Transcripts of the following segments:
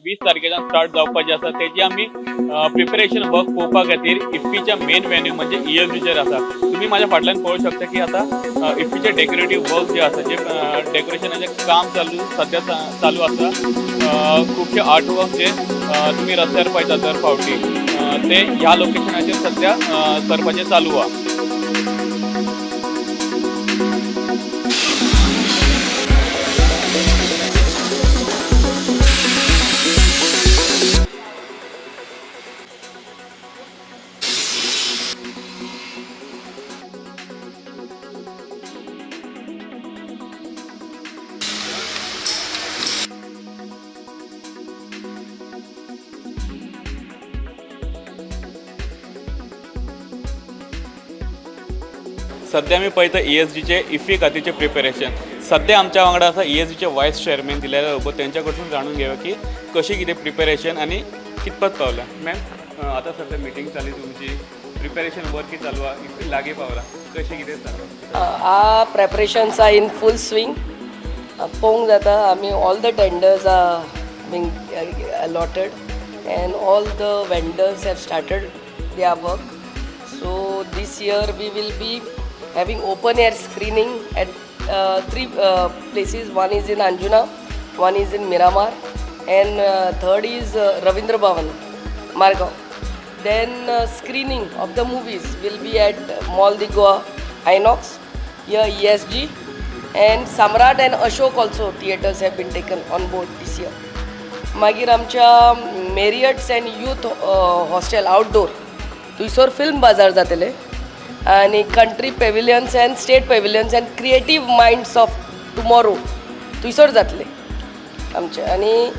20 तारखेच्यान start जावपाचें आसा तेजी आमी प्रिपरेशन वर्क पळोवपा खातीर इफ्फीच्या मेन वेन्यू म्हणजे ESGचेर आसा. तुमी म्हाज्या फाटल्यान पळोवंक शकता की आतां इफ्फीचे डेकोरेटीव वर्क जे आसा जे डेकोरेशनाचें काम सद्या चालू आसा. खुबशे आर्ट वर्क जे तुमी रस्त्यार पळयता दर फावटी ते ह्या लोकेशनाचेर सद्या करपाचें चालू आहा. सध्या मी पळयता ESGचे इफ्फी खातीरचे प्रिपेरेशन. सध्या आमच्या वांगडा आसा ESGचे वायस चेअरमॅन दिलेले लोक. त्यांच्या कडसून जाणून घेऊया की कशी कितें प्रिपेरेशन आनी कितपत पावला. मॅम आतां सध्या मिटींग जाली तुमची, प्रिपेरेशन वर्क कितें चालू आहा, इफ्फी लागीं पावला, कशें कितें चालू? Preparations are in full swing. पळोवंक जाता आमी all the tenders are being allotted and all the vendors have started their work. So this year we will be having open air screening at 3 places. One is in Anjuna, one is in Miramar, and third is Ravindra Bhavan, Margao. Then screening of the movies will be at Mall the Goa, Inox, here ESG, and Samrat and Ashok also theatres have been taken on board this year. मागीर आमच्या Marriott's and youth hostel outdoor थंयसर film बाजार जातले आणि country pavilions and state pavilions and creative minds of tomorrow थंयसर जातले आमचे. आणि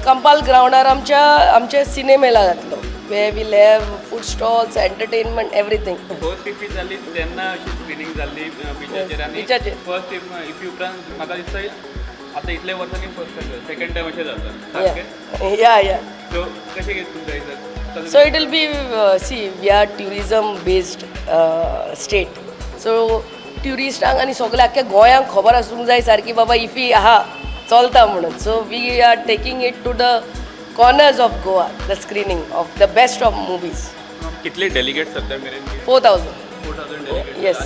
कंपाल ग्राउंडार आमचे सिनेमेला जातलो we will have food stalls entertainment everything. First IFFI जाली तेन्ना अशी स्क्रिनींग जाल्ली पिक्चराचेर आनी फर्स्ट इफ्फी उपरांत म्हाका दिसता आतां इतल्या वर्सांनी फर्स्ट सेकंड टायम अशें जाता. या सो कशें कितें तुमच्या दिसता? So it will be, we are tourism based state. So ट्युरिस्टांक आनी सगळ्या आख्या गोंयांक खबर आसूंक जाय सारकी बाबा इफ्फी आहा चलता म्हणून. So we are taking it to the corners of Goa, the screening of the best of movies. कितले डेलिगेट सध्या मेरेन? 4,000 डेलिगेट. येस.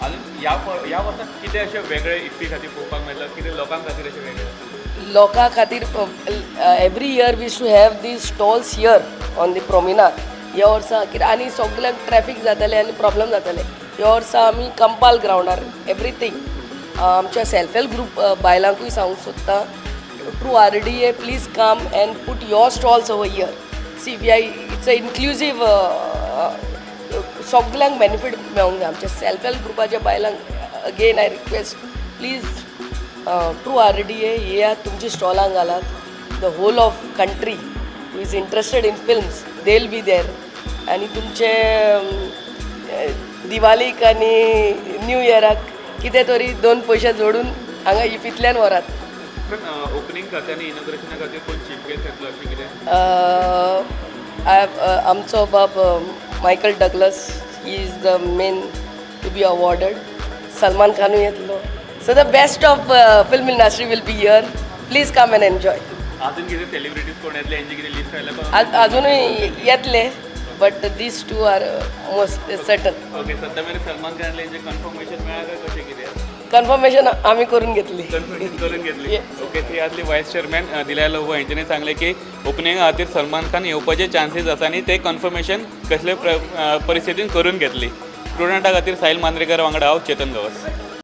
आनी ह्या वर्साक कितें अशें वेगळें इफ्फी खातीर पळोवपाक मेळटा, कितें लोकां खातीर अशें वेगळें? लोकां खातीर every year we should have these stalls here on the promenade. ह्या वर्सा कितें आनी सगळ्यांक ट्रॅफीक जातालें आनी प्रॉब्लम जाताले. ह्या वर्सा आमी कंपाल ग्राउंडार एवरीथींग आमच्या सेल्फ हेल्प ग्रूप बायलांकूय सांगूंक सोदता through RDA please come and put your stalls over here. See we I it's a inclusive सगळ्यांक बेनिफीट मेळोंक जाय. आमच्या सेल्फ हेल्प ग्रुपाच्या बायलांक again I request please through RDA येयात, तुमची स्टॉलां घालात. The whole of country who is interested in films they will be there. आनी तुमचे दिवालीक आनी न्यू इयराक कितें तरी 2 पयशे जोडून हांगा इफ्फींतल्यान व्हरात. ओपनिंग खातीर आनी इनॉग्रेशना खातीर कोण चीफ गेस्ट येतलो अशें कितें? आमचो बाब Michael Douglas is the man to be awarded. Salman खानूय येतलो. So the best of film industry will be here. Please come and enjoy. अजून कितें सेलिब्रिटीज कोण येतले हेंची कितें लिस्ट आयला? अजूनूय येतले but these two are most certain. Okay. सध्या मेरेन सलमान खान हेंचें कन्फर्मेशन मेळ्ळां काय कशें कितें? कन्फर्मेशन आमी करून घेतली. कन्फर्मेशन करून घेतली. ओके. ती आसली वायस चेअरमॅन दिल्या लोबो. हेंच्यांनी सांगलें की ओपनिंगा खातीर सलमान खान येवपाचे चान्सीस आसा आनी ते कन्फर्मेशन कसले परिस्थितीन करून घेतली. स्टुडंटा खातीर साहिल मांद्रेकर वांगडा हांव चेतन गवस.